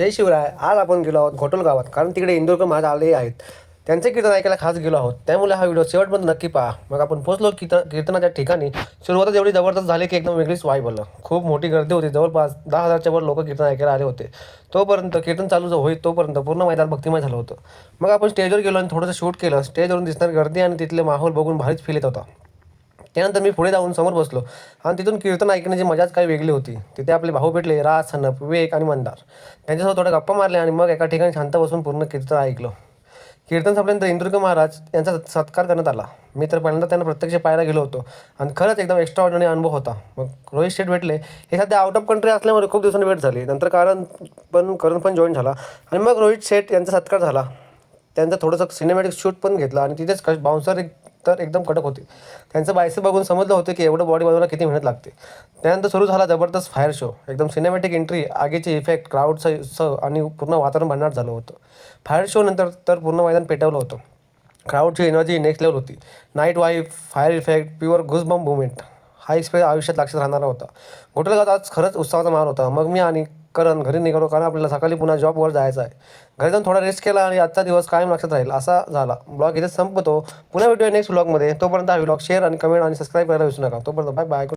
जय शिवराय. आज आपण गेलो आहोत घोटल गावात, कारण तिकडे इंदोरकर महाराज आले आहेत. त्यांचे कीर्तन ऐकायला खास गेलो आहोत. त्यामुळे हा व्हिडिओ शेवटपर्यंत नक्की पहा. मग आपण पोहोचलो कीर्तनाच्या ठिकाणी. सुरुवातच एवढी जबरदस्त झाली की एकदम वेगळीच वाईब आलं. खूप मोठी गर्दी होती. जवळपास 10,000च्या वर लोक कीर्तन ऐकायला आले होते. तोपर्यंत कीर्तन चालू होईल तोपर्यंत पूर्ण मैदान भक्तिमय झालं होतं. मग आपण स्टेजवर गेलो आणि थोडंसं शूट केलं. स्टेजवरून दिसणारी गर्दी आणि तिथले माहोल बघून भारीच फील येत होता. त्यानंतर मी पुढे जाऊन समोर बसलो आणि तिथून कीर्तन ऐकण्याची मजाच काही वेगळी होती. तिथे आपले भाऊ भेटले, राज, सनप, विवेक आणि मंदार. त्यांच्यासोबत थोड्या गप्पा मारल्या आणि मग एका ठिकाणी शांत बसून पूर्ण कीर्तन ऐकलं. कीर्तन संपल्यानंतर इंदुरकर महाराज यांचा सत्कार करण्यात आला. मी तर पहिल्यांदा त्यांना प्रत्यक्ष पाहायला गेलो होतो आणि खरंच एकदम एक्स्ट्रा ऑर्डिनरी अनुभव होता. मग रोहित शेठ भेटले. हे सध्या आउट ऑफ कंट्री असल्यामुळे खूप दिवसांनी भेट झाली. नंतर करण पण जॉईन झाला आणि मग रोहित शेठ यांचा सत्कार झाला. त्यांचं थोडंसं सिनेमॅटिक शूट पण घेतलं आणि तिथेच बाउन्सर तर एकदम कडक होते. त्यांचं बायसेप बघून समजलं होतं की एवढं बॉडी बनवायला किती मेहनत लागते. त्यानंतर सुरू झाला जबरदस्त फायर शो. एकदम सिनेमॅटिक एंट्री, आगीचे इफेक्ट, क्राऊडचं आणि पूर्ण वातावरण भन्नाट झालं होतं. फायर शो नंतर तर पूर्ण मैदान पेटवलं होतं. क्राऊडची एनर्जी नेक्स्ट लेवल होती. Night vibe, fire effect, pure goosebump movement. हा एक्सपिरियन्स आयुष्यात लक्षात राहणारा होता. घोटलगावात आज खरंच उत्साहाचा माहोल होता. मग मी आणि करण घरी निघालो, कारण आपल्याला सकाळी पुन्हा जॉबवर जायचं आहे. घरी जाऊन थोडा रेस्ट केला आणि आजचा दिवस कायम लक्षात राहील असा झाला. ब्लॉग इथेच संपतो. पुन्हा भेटूया नेक्स्ट ब्लॉगमध्ये. तोपर्यंत हा व्लॉग शेअर आणि कमेंट आणि सबस्क्राईब करायला विसरू नका. तोपर्यंत बाय बाय.